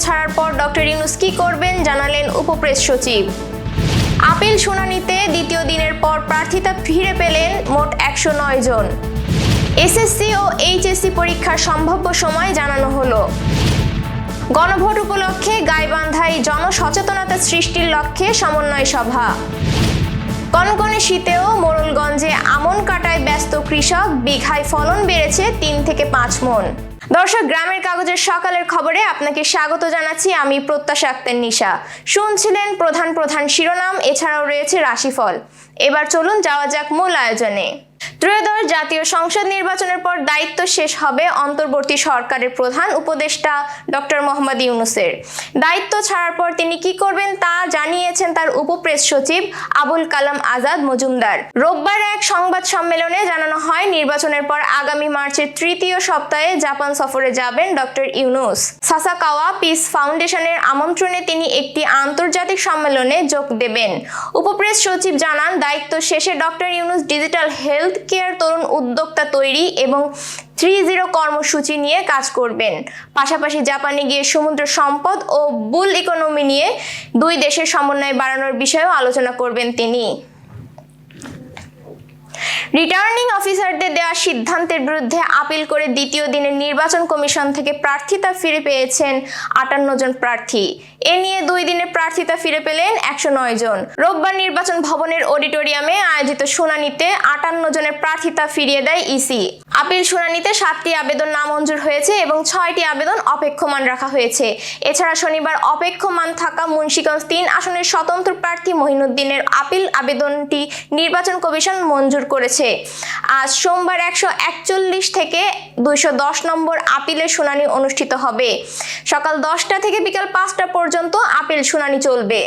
ছাড়ার পর ডক্টর ইউনূস কি করবেন জানালেন উপপ্রেস সচিব। আপিল শুনানিতে দ্বিতীয় দিনের পর প্রার্থিতা ফিরে পেলেন মোট 109 জন। এসএসসি ও এইচএসসি পরীক্ষার সম্ভাব্য সময় জানানো হলো। গণভোট উপলক্ষে গাইবান্ধায় জনসচেতনতা সৃষ্টির লক্ষ্যে সমন্বয় সভা। কনকনে শীতেও মোড়লগঞ্জে আমন কাটায় ব্যস্ত কৃষক, বিঘায় ফলন বেড়েছে 3 থেকে 5 মণ। দর্শক, গ্রামের কাগজের সকালের খবরে আপনাকে স্বাগত জানাচ্ছি, আমি প্রত্যাশা আক্তার নিশা। শুনছিলেন প্রধান প্রধান শিরোনাম, এছাড়াও রয়েছে রাশিফল। এবার চলুন যাওয়া যাক মূল আয়োজনে। ত্রয়োদশ জাতীয় সংসদ নির্বাচনের পর দায়িত্ব শেষ হবে অন্তর্বর্তী সরকারের প্রধান উপদেষ্টা ডক্টর মোহাম্মদ ইউনূসের। দায়িত্ব ছাড়ার পর তিনি কি করবেন তা জানিয়েছেন তার উপপ্রেস সচিব আবুল কালাম আজাদ মজুমদার। রোববার এক সংবাদ সম্মেলনে জানানো হয়, নির্বাচনের পর আগামী মার্চের তৃতীয় সপ্তাহে জাপান সফরে যাবেন ডক্টর ইউনূস। সাসাকাওয়া পিস ফাউন্ডেশনের আমন্ত্রণে তিনি একটি আন্তর্জাতিক সম্মেলনে যোগ দেবেন। উপপ্রেস সচিব জানান, দায়িত্ব শেষে doctor Yunus digital health care, তরুণ উদ্যোক্তা তৈরি এবং 3-0 কর্মসূচি নিয়ে কাজ করবেন। পাশাপাশি জাপানে গিয়ে সমুদ্র সম্পদ ও বুল ইকোনমি নিয়ে দুই দেশের সমন্বয় বাড়ানোর বিষয়েও আলোচনা করবেন তিনি। রিটার্নিং অফিসারদের দেওয়া সিদ্ধান্তের বিরুদ্ধে আপিল করে দ্বিতীয় দিনের নির্বাচন কমিশন থেকে প্রার্থিতা ফিরে পেয়েছেন 58 জন প্রার্থী। এ নিয়ে 2 দিনের প্রার্থিতা ফিরে পেলেন 109 জন। রোববার নির্বাচন ভবনের অডিটোরিয়ামে আয়োজিত শুনানিতে 58 জনের প্রার্থিতা ফিরিয়ে দেয় ইসি। আপিল শুনানিতে 7টি আবেদন নামঞ্জুর হয়েছে এবং 6টি আবেদন অপেক্ষমান রাখা হয়েছে। এছাড়া শনিবার অপেক্ষমান থাকা মুন্সিগঞ্জ 3 আসনের স্বতন্ত্র প্রার্থী মহিনুদ্দিনের আপিল আবেদনটি নির্বাচন কমিশন মঞ্জুর করেছে। আজ সোমবার 141 থেকে 210 নম্বর আপিলের শুনানি অনুষ্ঠিত হবে। সকাল 10টা থেকে বিকাল 5টা পর্যন্ত আপিল শুনানি চলবে।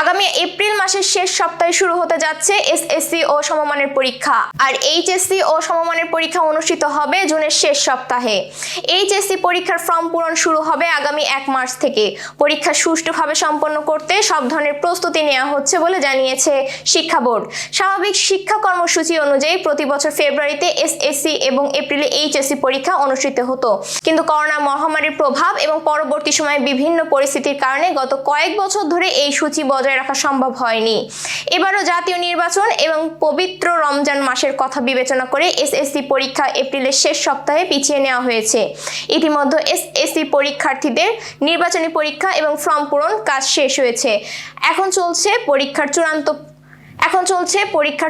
আগামী এপ্রিল মাসের শেষ সপ্তাহে শুরু হতে যাচ্ছে এসএসসি ও সমমানের পরীক্ষা, আর এইচএসসি ও সমমানের পরীক্ষা অনুষ্ঠিত হবে জুনের শেষ সপ্তাহে। এইচএসসি পরীক্ষার ফর্ম পূরণ শুরু হবে আগামী 1 মার্চ থেকে। পরীক্ষা সুষ্ঠুভাবে সম্পন্ন করতে সব ধরনের প্রস্তুতি নেওয়া হচ্ছে বলে জানিয়েছে শিক্ষা বোর্ড। স্বাভাবিক শিক্ষা কর্মসূচি অনুযায়ী প্রতি বছর ফেব্রুয়ারিতে এসএসসি এবং এপ্রিলে এইচএসসি পরীক্ষা অনুষ্ঠিত হতো, কিন্তু করোনা মহামারীর প্রভাব এবং পরবর্তী সময়ে বিভিন্ন পরিস্থিতির কারণে গত কয়েক বছর ধরে এই সূচি বজায় রাখা সম্ভব হয়নি। এবারও জাতীয় নির্বাচন এবং পবিত্র রমজান মাসের কথা বিবেচনা করে এসএসসি পরীক্ষা এপ্রিলের শেষ সপ্তাহে পিছিয়ে নেওয়া হয়েছে। ইতিমধ্যে এসএসসি পরীক্ষার্থীদের নির্বাচনী পরীক্ষা এবং ফর্ম পূরণ কাজ শেষ হয়েছে। এখন চলছে পরীক্ষার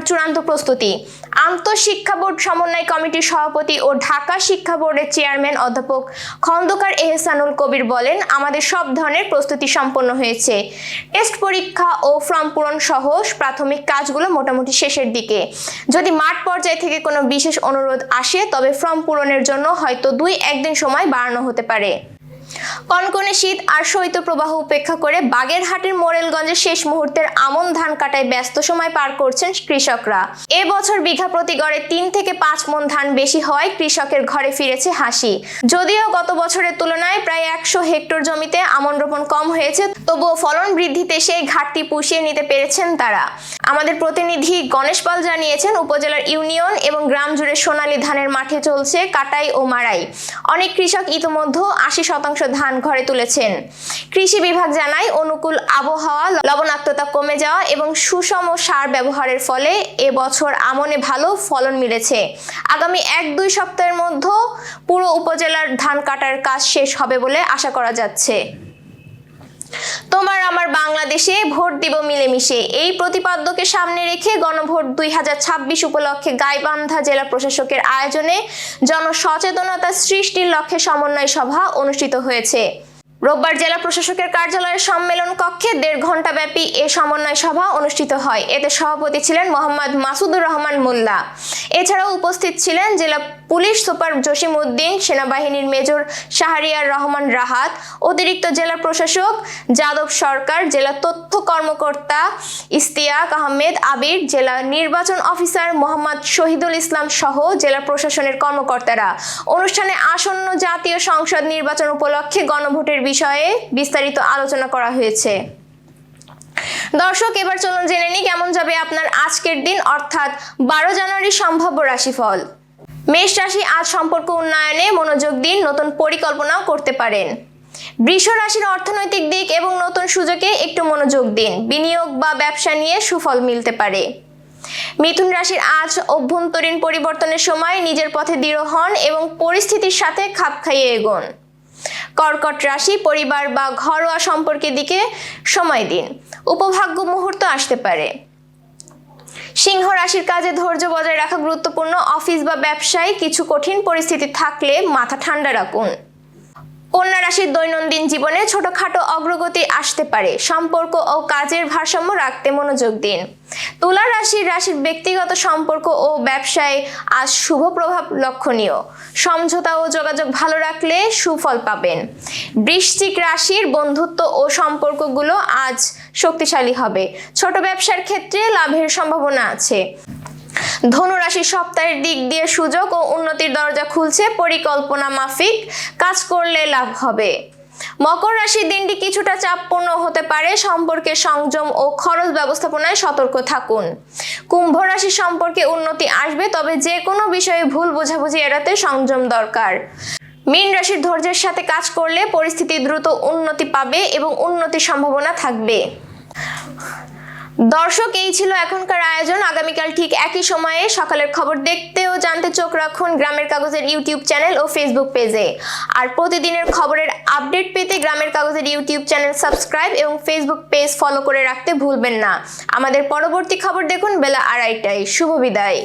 চূড়ান্ত প্রস্তুতি। আন্তঃশিক্ষা বোর্ড সমন্বয় কমিটির সভাপতি ও ঢাকা শিক্ষা বোর্ডের চেয়ারম্যান অধ্যাপক খন্দকার এহসানুল কবির বলেন, আমাদের সব ধরনের প্রস্তুতি সম্পন্ন হয়েছে। টেস্ট পরীক্ষা ও ফর্ম পূরণ সহ প্রাথমিক কাজগুলো মোটামুটি শেষের দিকে। যদি মাঠ পর্যায় থেকে কোনো বিশেষ অনুরোধ আসে তবে ফর্ম পূরণের জন্য হয়তো 2-1 দিন সময় বাড়ানো হতে পারে। কনকনে শীত আর শৈত্যপ্রবাহ উপেক্ষা করে বাগেরহাটের মোড়েলগঞ্জে শেষ মুহূর্তের আমন ধান কাটায় ব্যস্ত সময় পার করছেন কৃষকরা। এবছর বিঘা প্রতি গড়ে 3 থেকে 5 মণ ধান বেশি হওয়ায় কৃষকের ঘরে ফিরেছে হাসি। যদিও গত বছরের তুলনায় প্রায় 100 হেক্টর জমিতে আমন রোপণ কম হয়েছে, তবুও ফলন বৃদ্ধিতে সেই ঘাটতি পুষিয়ে নিতে পেরেছেন তারা। আমাদের প্রতিনিধি গণেশ পাল জানিয়েছেন, উপজেলার ইউনিয়ন এবং গ্রাম জুড়ে সোনালী ধানের মাঠে চলছে কাটাই ও মাড়াই। অনেক কৃষক ইতিমধ্যে 80% ধান ঘরে তুলেছেন। কৃষি বিভাগ জানায়, অনুকূল আবহাওয়া, লবণাক্ততা কমে যাওয়া এবং সুষম সার ব্যবহারের ফলে এবছর আমনে ভালো ফলন মিলেছে। আগামী 1-2 সপ্তাহের মধ্যে পুরো উপজেলার ধান কাটার কাজ শেষ হবে বলে আশা করা যাচ্ছে। তোমার আমার বাংলাদেশে ভোট দিব মিলেমিশে, এই প্রতিপাদ্যকে সামনে রেখে গণভোট 2026 উপলক্ষে গাইবান্ধা জেলা প্রশাসকের আয়োজনে জনসচেতনতা সৃষ্টির লক্ষ্যে সমন্বয় সভা অনুষ্ঠিত হয়েছে। রোববার জেলা প্রশাসকের কার্যালয়ের সম্মেলন কক্ষে 1.5 ঘণ্টা ব্যাপী এ সমন্বয় সভা অনুষ্ঠিত হয়। এতে সভাপতি ছিলেন মোহাম্মদ মাসুদুর রহমান মোল্লা। এছাড়াও উপস্থিত ছিলেন জেলা পুলিশ সুপার জসিম উদ্দিন, সেনাবাহিনীর মেজর শাহরিয়ার রহমান রাহাত, অতিরিক্ত জেলা প্রশাসক যাদব সরকার, জেলা তথ্য কর্মকর্তা ইস্তিয়াক আহমেদ আবির, জেলা নির্বাচন অফিসার মোহাম্মদ শহীদুল ইসলাম সহ জেলা প্রশাসনের কর্মকর্তারা। অনুষ্ঠানে আসন্ন জাতীয় সংসদ নির্বাচন উপলক্ষে গণভোটের বিষয়ে বিস্তারিত আলোচনা করা হয়েছে। দর্শক, এবার চলুন জেনে নিই কেমন যাবে আপনার আজকের দিন, অর্থাৎ 12 জানুয়ারি সম্ভাব্য রাশিফল। মেষ রাশি, আজ সম্পর্ক উন্নয়নে মনোযোগ দিন, নতুন পরিকল্পনাও করতে পারেন। বৃষ রাশির অর্থনৈতিক দিক এবং নতুন সুযোগে একটু মনোযোগ দিন, বিনিয়োগ বা ব্যবসা নিয়ে সুফল মিলতে পারে। মিথুন রাশির আজ অভ্যন্তরীণ পরিবর্তনের সময় নিজের পথে দৃঢ় হন এবং পরিস্থিতির সাথে খাপ খাইয়ে এগোন। কর্কট রাশি, পরিবার বা ঘরোয়া সম্পর্কের দিকে সময় দিন, উপভাগ্য মুহূর্ত আসতে পারে। সিংহ রাশির কাজে ধৈর্য বজায় রাখা গুরুত্বপূর্ণ, অফিস বা ব্যবসায় কিছু কঠিন পরিস্থিতি থাকলে মাথা ঠান্ডা রাখুন। কন্যা রাশির দৈনন্দিন জীবনে ছোটখাটো অগ্রগতি আসতে পারে, সম্পর্ক ও কাজের ভারসাম্য রাখতে মনোযোগ দিন। তুলা রাশির ব্যক্তিগত সম্পর্ক ও ব্যবসায় আজ শুভ প্রভাব লক্ষণীয়, সমঝোতা ও যোগাযোগ ভালো রাখলে সুফল পাবেন। বৃশ্চিক রাশির বন্ধুত্ব ও সম্পর্কগুলো আজ শক্তিশালী হবে, ছোট ব্যবসার ক্ষেত্রে লাভের সম্ভাবনা আছে। ধনু রাশির সপ্তাহের দিক দিয়ে সুযোগ ও উন্নতির দরজা খুলছে, পরিকল্পনা মাফিক কাজ করলে লাভ হবে। মকর রাশির দিনটি কিছুটা চাপপূর্ণ হতে পারে, সম্পর্কে সংযম ও খরচ ব্যবস্থাপনায় সতর্ক থাকুন। কুম্ভ রাশির সম্পর্কে উন্নতি আসবে, তবে যে কোনো বিষয়ে ভুল বোঝাবুঝি এড়াতে সংযম দরকার। মীন রাশির ধৈর্যের সাথে কাজ করলে পরিস্থিতি দ্রুত উন্নতি পাবে এবং উন্নতির সম্ভাবনা থাকবে। দর্শক, এই ছিল এখনকার আয়োজন। আগামীকাল ঠিক একই সময়ে সকালের খবর দেখতে ও জানতে চোখ রাখুন গ্রামের কাগজের ইউটিউব চ্যানেল ও ফেসবুক পেজে। আর প্রতিদিনের খবরের আপডেট পেতে গ্রামের কাগজের ইউটিউব চ্যানেল সাবস্ক্রাইব এবং ফেসবুক পেজ ফলো করে রাখতে ভুলবেন না। আমাদের পরবর্তী খবর দেখুন বেলা 2:30টায়। শুভ বিদায়।